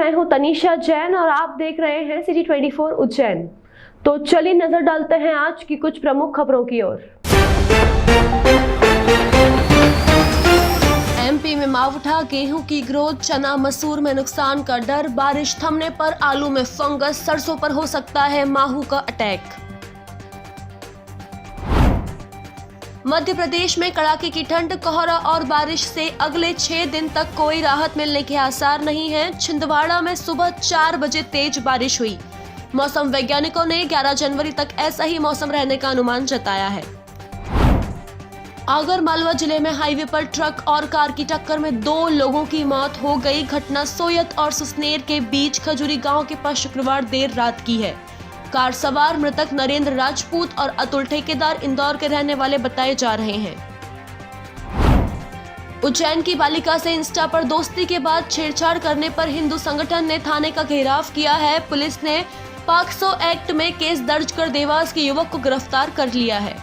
मैं हूं तनीषा जैन और आप देख रहे हैं सिटी 24 उज्जैन। तो चलिए नजर डालते हैं आज की कुछ प्रमुख खबरों की ओर। एमपी में मावठा, गेहूं की ग्रोथ, चना मसूर में नुकसान का डर, बारिश थमने पर आलू में फंगस, सरसों पर हो सकता है माहू का अटैक। मध्य प्रदेश में कड़ाके की ठंड, कोहरा और बारिश से अगले 6 दिन तक कोई राहत मिलने के आसार नहीं हैं। छिंदवाड़ा में सुबह 4 बजे तेज बारिश हुई। मौसम वैज्ञानिकों ने 11 जनवरी तक ऐसा ही मौसम रहने का अनुमान जताया है। आगर मालवा जिले में हाईवे पर ट्रक और कार की टक्कर में 2 लोगों की मौत हो गई। घटना सोयत और सुसनेर के बीच खजूरी गांव के पास शुक्रवार देर रात की है। कार सवार मृतक नरेंद्र राजपूत और अतुल ठेकेदार इंदौर के रहने वाले बताए जा रहे हैं। उज्जैन की बालिका से इंस्टा पर दोस्ती के बाद छेड़छाड़ करने पर हिंदू संगठन ने थाने का घेराव किया है। पुलिस ने पॉक्सो एक्ट में केस दर्ज कर देवास के युवक को गिरफ्तार कर लिया है।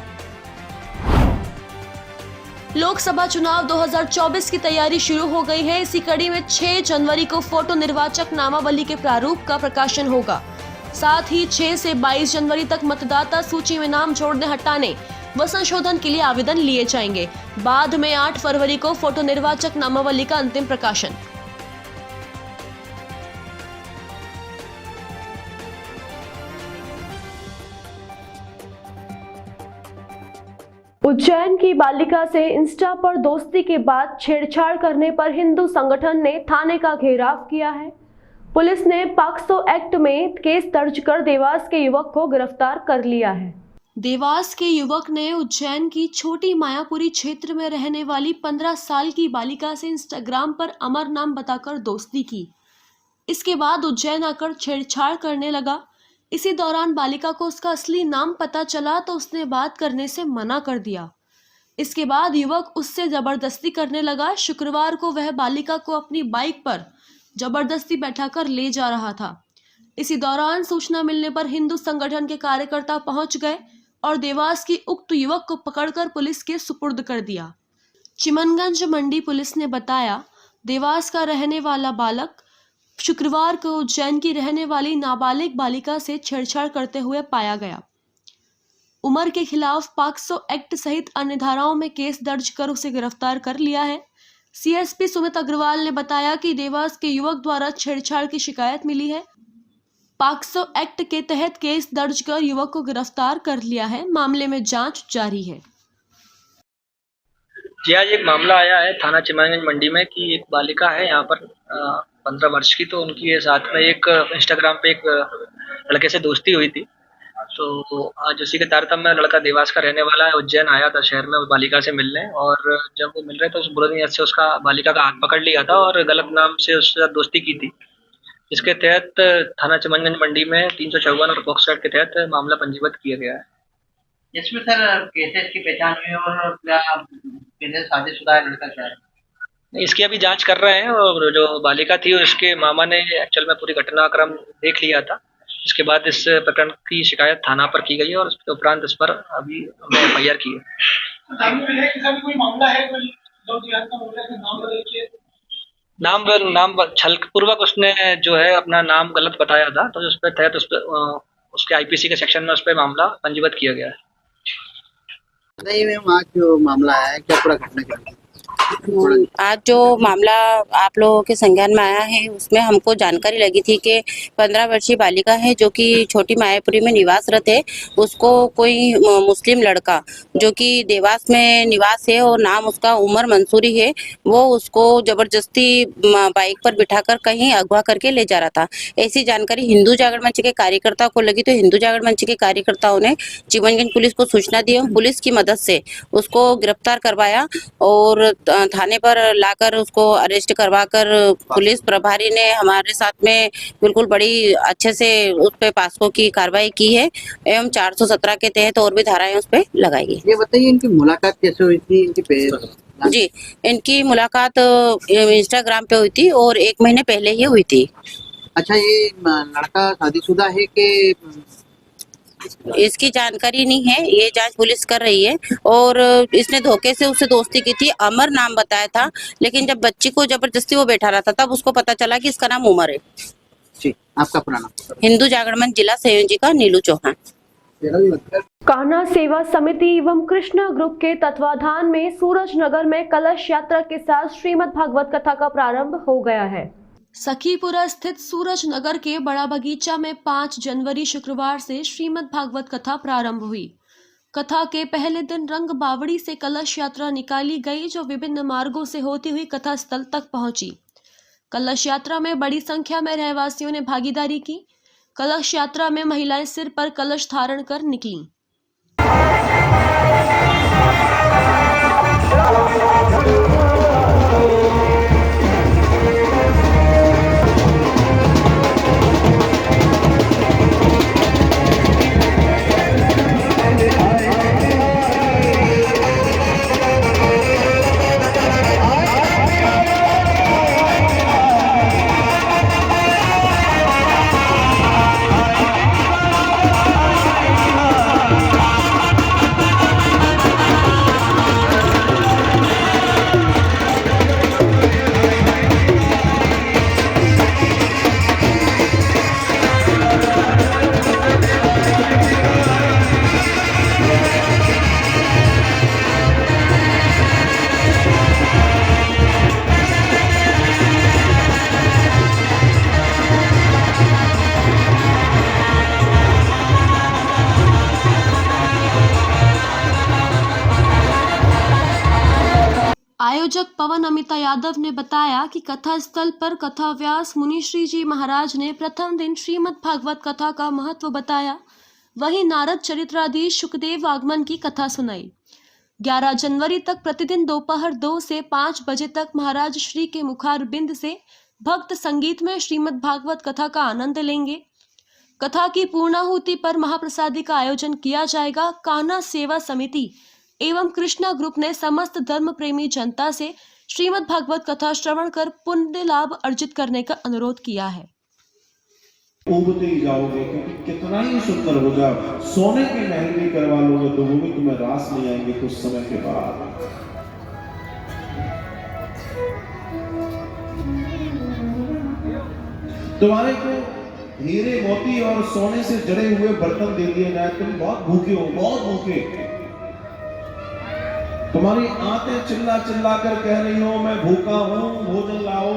लोकसभा चुनाव 2024 की तैयारी शुरू हो गई है। इसी कड़ी में 6 जनवरी को फोटो निर्वाचक नामावली के प्रारूप का प्रकाशन होगा। साथ ही 6 से 22 जनवरी तक मतदाता सूची में नाम जोड़ने, हटाने व संशोधन के लिए आवेदन लिए जाएंगे। बाद में 8 फरवरी को फोटो निर्वाचक नामावली का अंतिम प्रकाशन। उज्जैन की बालिका से इंस्टा पर दोस्ती के बाद छेड़छाड़ करने पर हिंदू संगठन ने थाने का घेराव किया है। पुलिस ने पॉक्सो एक्ट में केस दर्ज कर देवास के युवक को गिरफ्तार कर लिया है। देवास के युवक ने उज्जैन की छोटी मायापुरी क्षेत्र में रहने वाली 15 साल की बालिका से इंस्टाग्राम पर अमर नाम बताकर दोस्ती की। इसके बाद उज्जैन आकर छेड़छाड़ करने लगा। इसी दौरान बालिका को उसका असली नाम पता चला तो उसने बात करने से मना कर दिया। इसके बाद युवक उससे जबरदस्ती करने लगा। शुक्रवार को वह बालिका को अपनी बाइक पर जबरदस्ती बैठाकर ले जा रहा था। इसी दौरान सूचना मिलने पर हिंदू संगठन के कार्यकर्ता पहुंच गए और देवास की उक्त युवक को पकड़कर पुलिस के सुपुर्द कर दिया। चिमनगंज मंडी पुलिस ने बताया, देवास का रहने वाला बालक शुक्रवार को उज्जैन की रहने वाली नाबालिग बालिका से छेड़छाड़ करते हुए पाया गया। उमर के खिलाफ पॉक्सो एक्ट सहित अन्य धाराओं में केस दर्ज कर उसे गिरफ्तार कर लिया है। सीएसपी सुमित अग्रवाल ने बताया कि देवास के युवक द्वारा छेड़छाड़ की शिकायत मिली है। पॉक्सो एक्ट के तहत केस दर्ज कर युवक को गिरफ्तार कर लिया है। मामले में जांच जारी है। जी आज एक मामला आया है थाना चिमनगंज मंडी में कि एक बालिका है यहाँ पर 15 वर्ष की, तो उनकी साथ में एक इंस्टाग्राम पे एक लड़के से दोस्ती हुई थी। तो आज उसी के तारतम्य में लड़का देवास का रहने वाला है, उज्जैन आया था शहर में उस बालिका से मिलने, और जब वो मिल रहे तो उस बुरी नीयत से उसका बालिका का हाथ पकड़ लिया था और गलत नाम से उसके साथ दोस्ती की थी। इसके तहत थाना चिमनगंज मंडी में 354 और पॉक्सो एक्ट के तहत मामला पंजीबद्ध किया गया है। इसमें सर केसेस की पहचान हुई और क्या शादीशुदा है लड़का क्या है? इसकी अभी जांच कर रहे हैं और जो बालिका थी उसके मामा ने एक्चुअल में पूरी घटनाक्रम देख लिया था। इसके बाद इस प्रकरण की शिकायत थाना पर की गई है और उसके उपरांत इस पर अभी एफआईआर की है। कोई मामला है, कोई नाम छल पूर्वक उसने जो है अपना नाम गलत बताया था, तो उस पर तहत उसके आईपीसी के सेक्शन में उस पर मामला पंजीबद्ध किया गया है। नहीं मैम, आज जो मामला आया है क्या पूरा घटना क्या है? आज जो मामला आप लोगों के संज्ञान में आया है उसमें हमको जानकारी लगी थी कि 15 वर्षीय बालिका है जो कि छोटी मायापुरी में निवासरत है। उसको कोई मुस्लिम लड़का जो कि देवास में निवास है और नाम उसका उमर मंसूरी है, वो उसको जबरदस्ती बाइक पर बिठाकर कहीं अगवा करके ले जा रहा था। ऐसी जानकारी हिंदू जागरण मंच के कार्यकर्ताओं को लगी तो हिंदू जागरण मंच के कार्यकर्ताओं ने चिमनगंज पुलिस को सूचना दी। पुलिस की मदद से उसको गिरफ्तार करवाया और थाने पर लाकर उसको अरेस्ट करवाकर पुलिस प्रभारी ने हमारे साथ में बिल्कुल बड़ी अच्छे से उस पे पास्को की कार्रवाई की है एवं 417 के तहत और भी धाराएं उस पे लगाई गई। ये बताइए इनकी मुलाकात कैसे हुई थी? जी, इनकी मुलाकात इंस्टाग्राम पे हुई थी और 1 महीने पहले ही हुई थी। अच्छा, ये लड़का शादीशुदा है कि इसकी जानकारी नहीं है, ये जांच पुलिस कर रही है। और इसने धोखे से उससे दोस्ती की थी, अमर नाम बताया था, लेकिन जब बच्ची को जबरदस्ती वो बैठा रहा था तब उसको पता चला कि इसका नाम उमर है। जी, आपका पुराना हिंदू जागरण मंच जिला संयोजिका नीलू चौहान। कान्हा सेवा समिति एवं कृष्णा ग्रुप के तत्वाधान में सूरजनगर में कलश यात्रा के साथ श्रीमद् भागवत कथा का प्रारंभ हो गया है। सखीपुरा स्थित सूरजनगर के बड़ा बगीचा में 5 जनवरी शुक्रवार से श्रीमद् भागवत कथा प्रारंभ हुई। कथा के पहले दिन रंग बावड़ी से कलश यात्रा निकाली गई, जो विभिन्न मार्गों से होती हुई कथा स्थल तक पहुंची। कलश यात्रा में बड़ी संख्या में रहवासियों ने भागीदारी की। कलश यात्रा में महिलाएं सिर पर कलश धारण कर निकलीं। आयोजक पवन अमिता यादव ने बताया कि कथा स्थल पर कथा व्यास मुनिश्री जी महाराज ने प्रथम दिन श्रीमद् भागवत कथा का महत्व बताया। वहीं नारद चरित्राधीश शुकदेव आगमन की कथा सुनाई। 11 जनवरी तक प्रतिदिन दोपहर 2 से 5 बजे तक महाराज श्री के मुखारबिंद से भक्त संगीत में श्रीमद् भागवत कथा का आनंद लेंगे। कथा की पूर्णाहुति पर महाप्रसादी का आयोजन किया जाएगा। कान्हा सेवा समिति एवं कृष्णा ग्रुप ने समस्त धर्म प्रेमी जनता से श्रीमद् भागवत कथा श्रवण कर पुण्य लाभ अर्जित करने का अनुरोध किया है। उबते ही जाओगे, क्योंकि कितना ही सुंदर हो जाओ, सोने के महल भी करवा लोगे तो वो भी तुम्हें रास नहीं आएंगे कुछ समय के बाद। तुम्हारे को हीरे मोती और सोने से जड़े हुए बर्तन दे दिए जाए, तुम बहुत भूखे हो, बहुत भूखे। तुम्हारी आंखें चिल्ला चिल्ला कर कह रही हो मैं भूखा हूं, भोजन लाओ,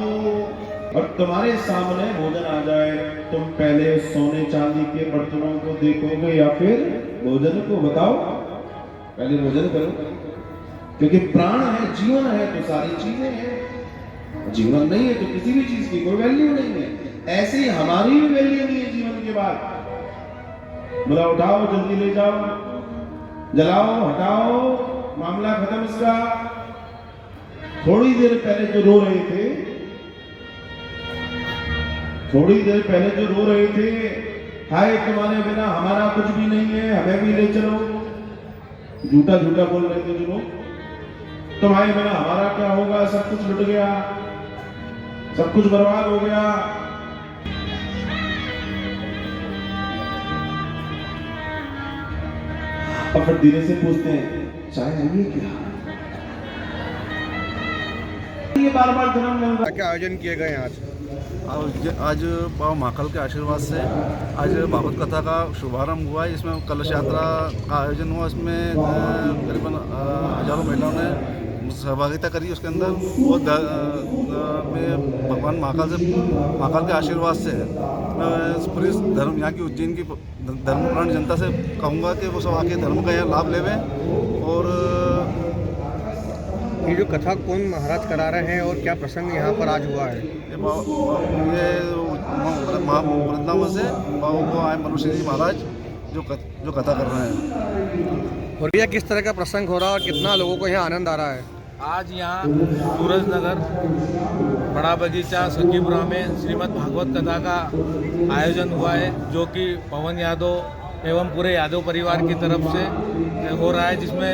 और तुम्हारे सामने भोजन आ जाए, तुम पहले सोने चांदी के बर्तनों को देखोगे या फिर भोजन को? बताओ, पहले भोजन करो, क्योंकि प्राण है, जीवन है तो सारी चीजें हैं। जीवन नहीं है तो किसी भी चीज की कोई वैल्यू नहीं है। ऐसे ही हमारी भी वैल्यू नहीं है जीवन के बाद। बोला उठाओ, जल्दी ले जाओ, जलाओ, हटाओ, मामला खत्म इसका। थोड़ी देर पहले जो रो रहे थे, थोड़ी देर पहले जो रो रहे थे, हाय तुम्हारे बिना हमारा कुछ भी नहीं है, हमें भी ले चलो, झूठा झूठा बोल रहे थे जो लोग, तुम्हारे बिना हमारा क्या होगा, सब कुछ लुट गया, सब कुछ बर्बाद हो गया। और फिर धीरे से पूछते हैं चाय है क्या? ये बार-बार जन्म मिल रहा है। क्या आयोजन किए गए आज बाबा महाकाल के आशीर्वाद से आज भागवत कथा का शुभारंभ हुआ है। इसमें कलश यात्रा का आयोजन हुआ। इसमें करीबन हजारों महिलाओं ने सहभागिता करी उसके अंदर। वो भगवान महाकाल के आशीर्वाद से पूरी धर्म यहाँ की उज्जैन की धर्मप्राण जनता से कहूँगा कि वो सब आके धर्म का यहाँ लाभ लेवें। और ये जो कथा कौन महाराज करा रहे हैं और क्या प्रसंग यहाँ पर आज हुआ है? ये वृंदावन से बाबा आए मनुष्य जी महाराज जो कथा कर रहे हैं। और भैया किस तरह का प्रसंग हो रहा है और कितना लोगों को यहाँ आनंद आ रहा है? आज यहाँ सूरजनगर बड़ा बगीचा सखीपुरा में श्रीमद् भागवत कथा का आयोजन हुआ है, जो कि पवन यादव एवं पूरे यादव परिवार की तरफ से हो रहा है, जिसमें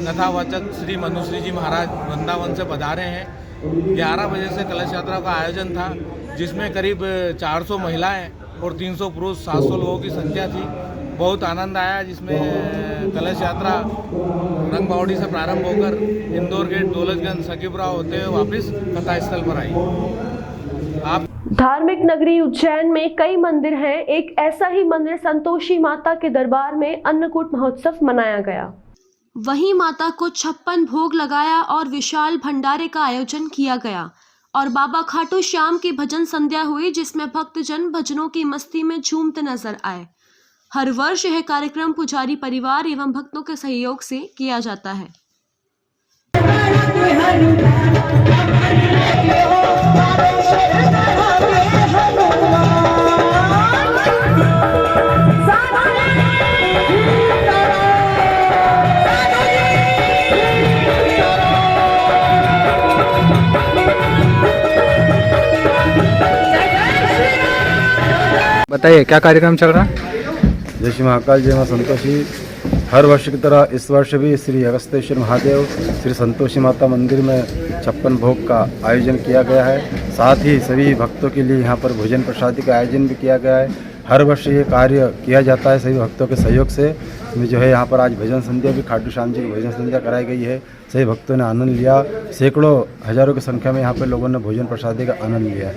कथावाचक श्री मनुश्री जी महाराज वृंदावन से पधारे हैं। 11 बजे से कलश यात्रा का आयोजन था, जिसमें करीब 400 महिलाएं और 300 पुरुष 700 लोगों की संख्या थी। बहुत आनंद आया, जिसमें कलश यात्रा रंग बावड़ी से प्रारंभ होकर इंदौर गेट, दौलतगंज, सखीपुरा होते हुए वापस कथा स्थल पर आई। धार्मिक नगरी उज्जैन में कई मंदिर हैं। एक ऐसा ही मंदिर संतोषी माता के दरबार में अन्नकूट महोत्सव मनाया गया। वहीं माता को 56 भोग लगाया और विशाल भंडारे का आयोजन किया गया और बाबा खाटू श्याम की भजन संध्या हुई, जिसमें भक्तजन भजनों की मस्ती में झूमते नजर आए। हर वर्ष यह कार्यक्रम पुजारी परिवार एवं भक्तों के सहयोग से किया जाता है। बताइए क्या कार्यक्रम चल रहा है? जय श्री महाकाल, जय मां संतोषी। हर वर्ष की तरह इस वर्ष भी श्री अगस्तेश्वर महादेव श्री संतोषी माता मंदिर में 56 भोग का आयोजन किया गया है। साथ ही सभी भक्तों के लिए यहाँ पर भोजन प्रसादी का आयोजन भी किया गया है। हर वर्ष ये कार्य किया जाता है सभी भक्तों के सहयोग से। जो है यहाँ पर आज भजन संध्या भी खाटू श्याम जी की भजन संध्या कराई गई है। सभी भक्तों ने आनंद लिया। सैकड़ों हजारों की संख्या में यहाँ पर लोगों ने भोजन प्रसादी का आनंद लिया।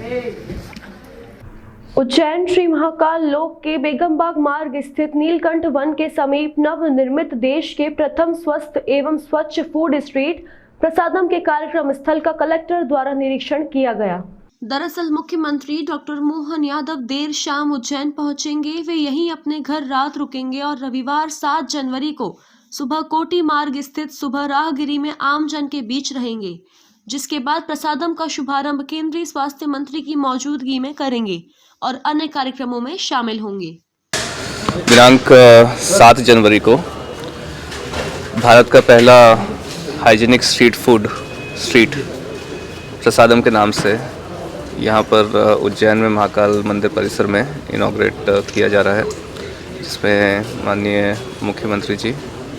उज्जैन श्री महाकाल लोक के बेगमबाग मार्ग स्थित नीलकंठ वन के समीप नवनिर्मित देश के प्रथम स्वस्थ एवं स्वच्छ फूड स्ट्रीट प्रसादम के कार्यक्रम स्थल का कलेक्टर द्वारा निरीक्षण किया गया। दरअसल मुख्यमंत्री डॉक्टर मोहन यादव देर शाम उज्जैन पहुंचेंगे। वे यहीं अपने घर रात रुकेंगे और रविवार 7 जनवरी को सुबह कोटी मार्ग स्थित सुबह राहगिरी में आम जन के बीच रहेंगे, जिसके बाद प्रसादम का शुभारंभ केंद्रीय स्वास्थ्य मंत्री की मौजूदगी में करेंगे और अन्य कार्यक्रमों में शामिल होंगे। दिनांक 7 जनवरी को भारत का पहला हाइजीनिक स्ट्रीट फूड स्ट्रीट प्रसादम के नाम से यहाँ पर उज्जैन में महाकाल मंदिर परिसर में इनॉग्रेट किया जा रहा है, जिसमें माननीय मुख्यमंत्री जी,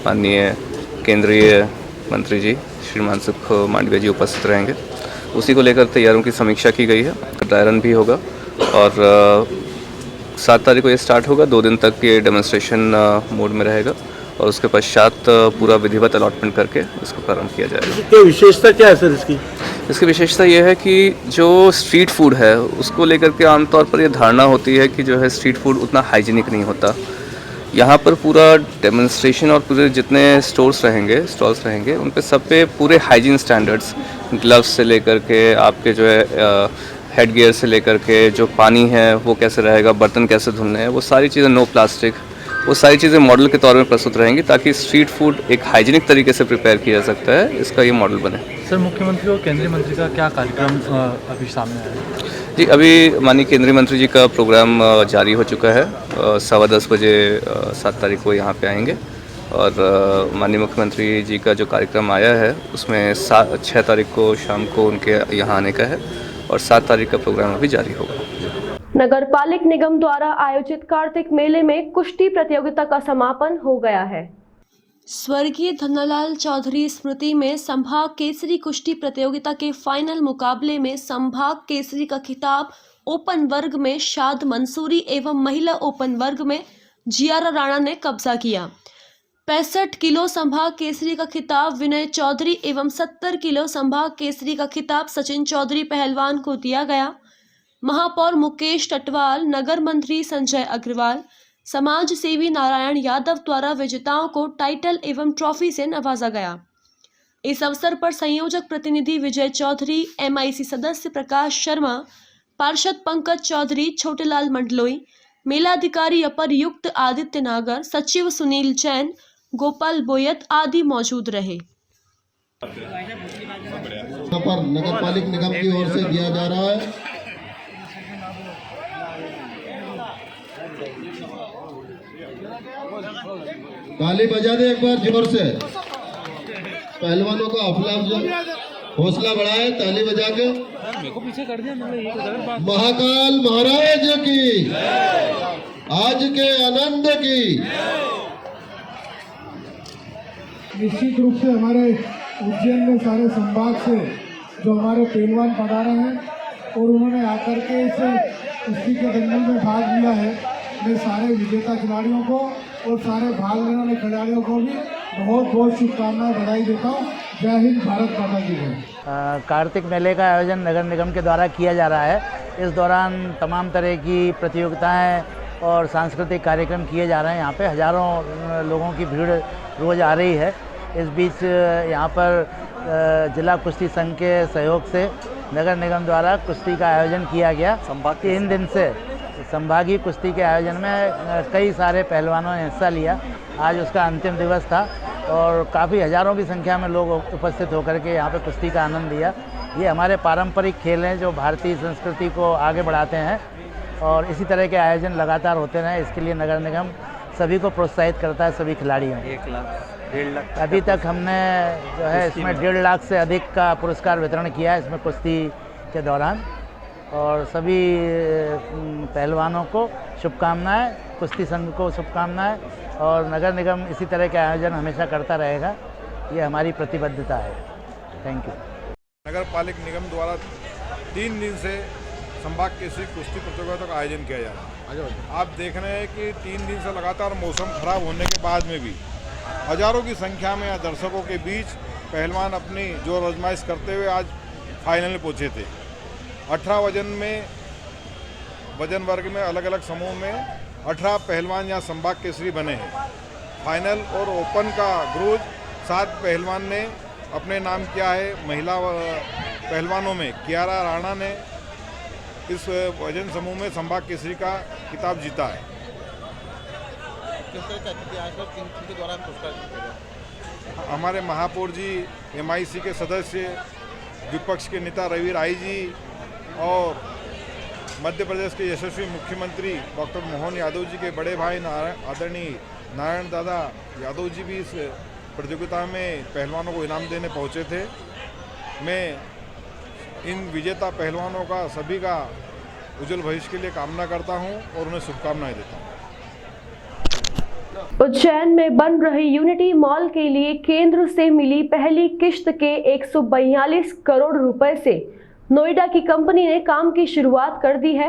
माननीय केंद्रीय मंत्री जी श्री मनसुख मांडविया जी उपस्थित रहेंगे। उसी को लेकर तैयारियों की समीक्षा की गई है। ड्राई रन भी होगा और 7 तारीख को ये स्टार्ट होगा। 2 दिन तक ये डेमोन्स्ट्रेशन मोड में रहेगा और उसके पश्चात पूरा विधिवत अलॉटमेंट करके इसको प्रारंभ किया जाएगा। क्या विशेषता क्या है सर इसकी विशेषता ये है कि जो स्ट्रीट फूड है उसको लेकर के आमतौर पर ये धारणा होती है कि जो है स्ट्रीट फूड उतना हाइजीनिक नहीं होता। यहाँ पर पूरा डेमोन्स्ट्रेशन और पूरे जितने स्टॉल्स रहेंगे उन पे सब पे पूरे हाइजीन स्टैंडर्ड्स, ग्लव्स से लेकर के आपके जो है हेड गियर से लेकर के जो पानी है वो कैसे रहेगा, बर्तन कैसे धुलने हैं, वो सारी चीज़ें, नो प्लास्टिक, वो सारी चीज़ें मॉडल के तौर में प्रस्तुत रहेंगी ताकि स्ट्रीट फूड एक हाइजीनिक तरीके से प्रिपेयर किया जा सकता है, इसका ये मॉडल बने। सर, मुख्यमंत्री और केंद्रीय मंत्री का क्या कार्यक्रम अभी सामने आया है? जी, अभी माननीय केंद्रीय मंत्री जी का प्रोग्राम जारी हो चुका है। 10:15 बजे 7 तारीख को यहाँ पे आएंगे और माननीय मुख्यमंत्री जी का जो कार्यक्रम आया है उसमें 6 तारीख को शाम को उनके यहाँ आने का है और 7 तारीख का प्रोग्राम अभी जारी होगा। नगर पालिक निगम द्वारा आयोजित कार्तिक मेले में कुश्ती प्रतियोगिता का समापन हो गया है। स्वर्गीय धन्नालाल चौधरी स्मृति में संभाग केसरी कुश्ती प्रतियोगिता के फाइनल मुकाबले में संभाग केसरी का खिताब ओपन वर्ग में शाद मंसूरी एवं महिला ओपन वर्ग में जियारा राणा ने कब्जा किया। 65 किलो संभाग केसरी का खिताब विनय चौधरी एवं 70 किलो संभाग केसरी का खिताब सचिन चौधरी पहलवान को दिया गया। महापौर मुकेश टटवाल, नगर मंत्री संजय अग्रवाल, समाज सेवी नारायण यादव द्वारा विजेताओं को टाइटल एवं ट्रॉफी से नवाजा गया। इस अवसर पर संयोजक प्रतिनिधि विजय चौधरी, MIC सदस्य प्रकाश शर्मा, पार्षद पंकज चौधरी, छोटेलाल मंडलोई, मेलाधिकारी अपर युक्त आदित्य नागर, सचिव सुनील जैन, गोपाल बोयत आदि मौजूद रहे। यहाँ पर नगर पालिक निगम की ओर से दिया जा रहा है। ताली बजा दे एक बार जोर से, पहलवानों का हौसला बढ़ाए, ताली बजा के। महाकाल महाराज की, आज के आनंद की। निश्चित रूप से हमारे उज्जैन में सारे संभाग से जो हमारे पहलवान पधारे हैं और उन्होंने आकर के इस कुश्ती के दंगल में भाग लिया है, मैं सारे विजेता खिलाड़ियों को और सारे भाग लेने वाले खिलाड़ियों को भी बहुत बहुत शुभकामनाएं, बधाई देता हूँ। जय हिंद, भारत माता की जय। कार्तिक मेले का आयोजन नगर निगम के द्वारा किया जा रहा है। इस दौरान तमाम तरह की प्रतियोगिताएं और सांस्कृतिक कार्यक्रम किए जा रहे हैं। यहाँ पे हज़ारों लोगों की भीड़ रोज़ आ रही है। इस बीच यहाँ पर जिला कुश्ती संघ के सहयोग से नगर निगम द्वारा कुश्ती का आयोजन किया गया। 3 दिन से संभागीय कुश्ती के आयोजन में कई सारे पहलवानों ने हिस्सा लिया। आज उसका अंतिम दिवस था और काफ़ी हज़ारों की संख्या में लोग उपस्थित होकर के यहाँ पे कुश्ती का आनंद लिया। ये हमारे पारंपरिक खेल हैं जो भारतीय संस्कृति को आगे बढ़ाते हैं और इसी तरह के आयोजन लगातार होते रहें, इसके लिए नगर निगम सभी को प्रोत्साहित करता है, सभी खिलाड़ियों। 1 लाख 1.5 लाख अभी तक हमने जो है इसमें 1.5 लाख से अधिक का पुरस्कार वितरण किया है इसमें कुश्ती के दौरान। और सभी पहलवानों को शुभकामनाएं, कुश्ती संघ को शुभकामनाएं और नगर निगम इसी तरह के आयोजन हमेशा करता रहेगा, ये हमारी प्रतिबद्धता है। Thank you. नगर पालिक निगम द्वारा 3 दिन से संभाग केसरी कुश्ती प्रतियोगिता का आयोजन किया जा रहा है। आप देख रहे हैं कि 3 दिन से लगातार मौसम खराब होने के बाद में भी हजारों की संख्या में दर्शकों के बीच पहलवान अपनी जोर आजमाइश करते हुए आज फाइनल में पहुंचे थे। 18 वजन वर्ग में अलग अलग समूह में 18 पहलवान यहाँ संभाग केसरी बने हैं। फाइनल और ओपन का ग्रुज 7 पहलवान ने अपने नाम किया है। महिला पहलवानों में कियारा राणा ने इस वजन समूह में संभाग केसरी का खिताब जीता है। हमारे महापौर जी, MIC के सदस्य, विपक्ष के नेता रवि राय जी और मध्य प्रदेश के यशस्वी मुख्यमंत्री डॉक्टर मोहन यादव जी के बड़े भाई आदरणीय नारायण दादा यादव जी भी इस प्रतियोगिता में पहलवानों को इनाम देने पहुंचे थे। मैं इन विजेता पहलवानों का सभी का उज्जवल भविष्य के लिए कामना करता हूं और उन्हें शुभकामनाएं देता हूं। उज्जैन में बन रहे यूनिटी मॉल के लिए केंद्र से मिली पहली किश्त के 142 करोड़ रुपए से नोएडा की कंपनी ने काम की शुरुआत कर दी है।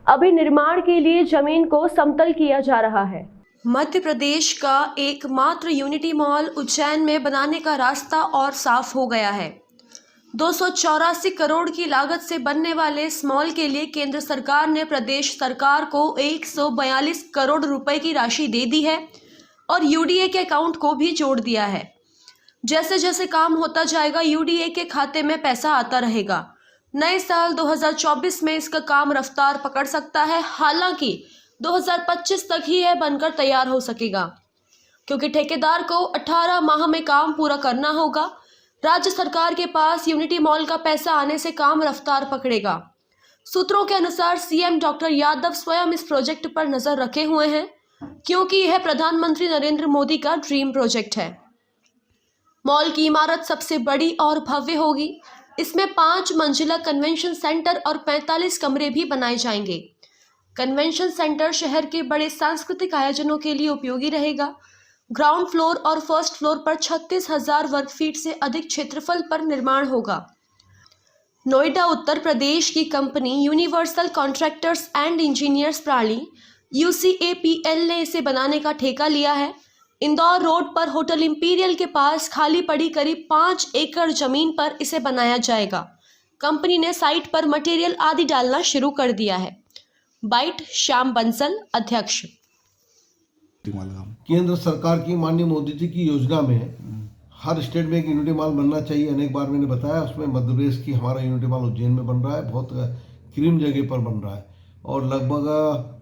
अभी निर्माण के लिए जमीन को समतल किया जा रहा है। मध्य प्रदेश का एकमात्र यूनिटी मॉल उज्जैन में बनाने का रास्ता और साफ हो गया है। 284 करोड़ की लागत से बनने वाले इस मॉल के लिए केंद्र सरकार ने प्रदेश सरकार को 142 करोड़ रुपए की राशि दे दी है और यूडीए के अकाउंट को भी जोड़ दिया है। जैसे जैसे काम होता जाएगा यूडीए के खाते में पैसा आता रहेगा। नए साल 2024 में इसका काम रफ्तार पकड़ सकता है। हालांकि 2025 तक ही यह बनकर तैयार हो सकेगा क्योंकि ठेकेदार को 18 माह में काम पूरा करना होगा। राज्य सरकार के पास यूनिटी मॉल का पैसा आने से काम रफ्तार पकड़ेगा। सूत्रों के अनुसार सीएम डॉक्टर यादव स्वयं इस प्रोजेक्ट पर नजर रखे हुए हैं क्योंकि यह प्रधानमंत्री नरेंद्र मोदी का ड्रीम प्रोजेक्ट है। मॉल की इमारत सबसे बड़ी और भव्य होगी। इसमें 5 मंजिला कन्वेंशन सेंटर और 45 कमरे भी बनाए जाएंगे। कन्वेंशन सेंटर शहर के बड़े सांस्कृतिक आयोजनों के लिए उपयोगी रहेगा। ग्राउंड फ्लोर और फर्स्ट फ्लोर पर 36,000 वर्ग फीट से अधिक क्षेत्रफल पर निर्माण होगा। नोएडा उत्तर प्रदेश की company universal contractors and engineers प्रणाली UCAPL ने इसे बनाने का ठेका लिया है। इंदौर रोड पर होटल इंपीरियल के पास खाली पड़ी करीब 5 एकड़ जमीन पर इसे बनाया जाएगा। कंपनी ने साइट पर मटेरियल आदि डालना शुरू कर दिया है। बाइट श्याम बंसल, अध्यक्ष। केंद्र सरकार की माननीय मोदी जी की योजना में हर स्टेट में एक यूनिटी मॉल बनना चाहिए। अनेक बार मैंने बताया, उसमें मध्य प्रदेश की हमारा यूनिटी मॉल उज्जैन में बन रहा है। बहुत क्रीम जगह पर बन रहा है और लगभग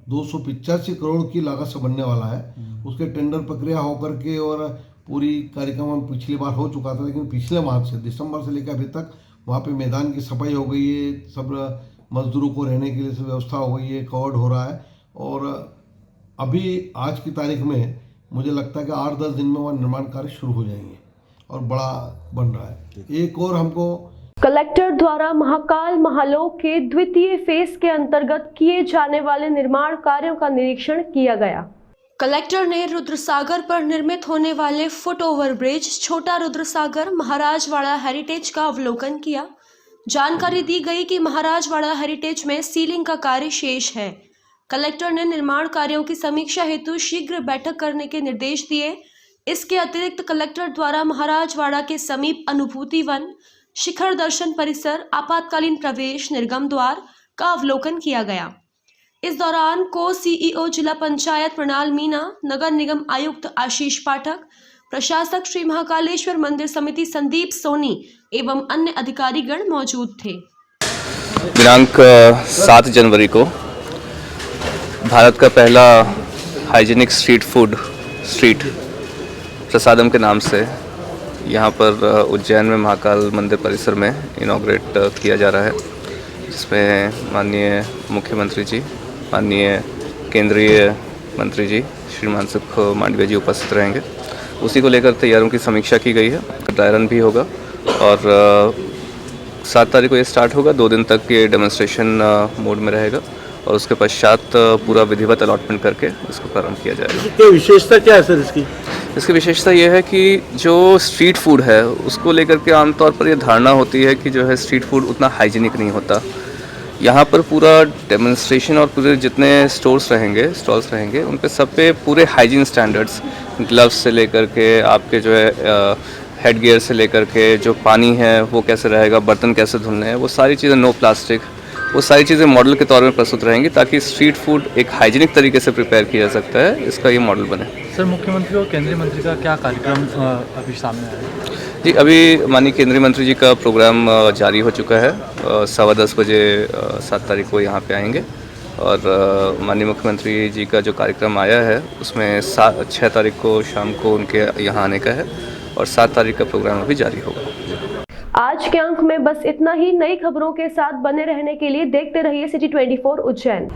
285 करोड़ की लागत से बनने वाला है। उसके टेंडर प्रक्रिया होकर के और पूरी कार्यक्रम पिछली बार हो चुका था, लेकिन पिछले माह से दिसंबर से लेकर अभी तक वहाँ पे मैदान की सफाई हो गई है, सब मजदूरों को रहने के लिए सब व्यवस्था हो गई है, कवर्ड हो रहा है और अभी आज की तारीख में मुझे लगता है कि 8-10 दिन में वह निर्माण कार्य शुरू हो जाएंगे और बड़ा बन रहा है। एक और हमको कलेक्टर द्वारा महाकाल महालोक के द्वितीय फेज के अंतर्गत किए जाने वाले निर्माण कार्यों का निरीक्षण किया गया। कलेक्टर ने रुद्रसागर पर निर्मित होने वाले फुट ओवर ब्रिज छोटा रुद्रसागर महाराजवाड़ा हेरिटेज का अवलोकन किया। जानकारी दी गई कि महाराजवाड़ा हेरिटेज में सीलिंग का कार्य शेष है। कलेक्टर ने निर्माण कार्यों की समीक्षा हेतु शीघ्र बैठक करने के निर्देश दिए। इसके अतिरिक्त कलेक्टर द्वारा महाराजवाड़ा के समीप अनुभूति वन, शिखर दर्शन परिसर, आपातकालीन प्रवेश, निर्गम द्वार का अवलोकन किया गया। इस दौरान को सीईओ जिला पंचायत मृणाल मीणा, नगर निगम आयुक्त आशीष पाठक, प्रशासक श्री महाकालेश्वर मंदिर समिति संदीप सोनी एवं अन्य अधिकारीगण मौजूद थे। दिनांक 7 जनवरी को भारत का पहला हाइजीनिक स्ट्रीट प्रसादम के नाम से यहाँ पर उज्जैन में महाकाल मंदिर परिसर में इनॉग्रेट किया जा रहा है, जिसमें माननीय मुख्यमंत्री जी, माननीय केंद्रीय मंत्री जी श्री मनसुख मांडविया जी उपस्थित रहेंगे। उसी को लेकर तैयारियों की समीक्षा की गई है। ड्राई रन भी होगा और 7 तारीख को ये स्टार्ट होगा। 2 दिन तक ये डेमोन्स्ट्रेशन मोड में रहेगा और उसके पश्चात पूरा विधिवत अलॉटमेंट करके इसको प्रारंभ किया जाएगा। क्या विशेषता क्या है सर इसकी विशेषता ये है कि जो स्ट्रीट फूड है उसको लेकर के आमतौर पर ये धारणा होती है कि जो है स्ट्रीट फूड उतना हाइजीनिक नहीं होता। यहाँ पर पूरा डेमोन्स्ट्रेशन और पूरे जितने स्टॉल्स रहेंगे उन पे सब पे पूरे हाइजीन स्टैंडर्ड्स, ग्लव्स से लेकर के आपके जो है हेड गियर से लेकर के जो पानी है वो कैसे रहेगा, बर्तन कैसे धुलने हैं, वो सारी चीज़ें, नो प्लास्टिक, वो सारी चीज़ें मॉडल के तौर में प्रस्तुत रहेंगी ताकि स्ट्रीट फूड एक हाइजीनिक तरीके से प्रिपेयर किया जा सकता है, इसका ये मॉडल बने। सर, मुख्यमंत्री और केंद्रीय मंत्री का क्या कार्यक्रम अभी सामने आया है? जी, अभी माननीय केंद्रीय मंत्री जी का प्रोग्राम जारी हो चुका है। 10:15 बजे 7 तारीख को यहाँ पे आएंगे और माननीय मुख्यमंत्री जी का जो कार्यक्रम आया है उसमें 6 तारीख को शाम को उनके यहाँ आने का है और 7 तारीख का प्रोग्राम अभी जारी होगा। आज के अंक में बस इतना ही। नई खबरों के साथ बने रहने के लिए देखते रहिए सिटी 24 उज्जैन।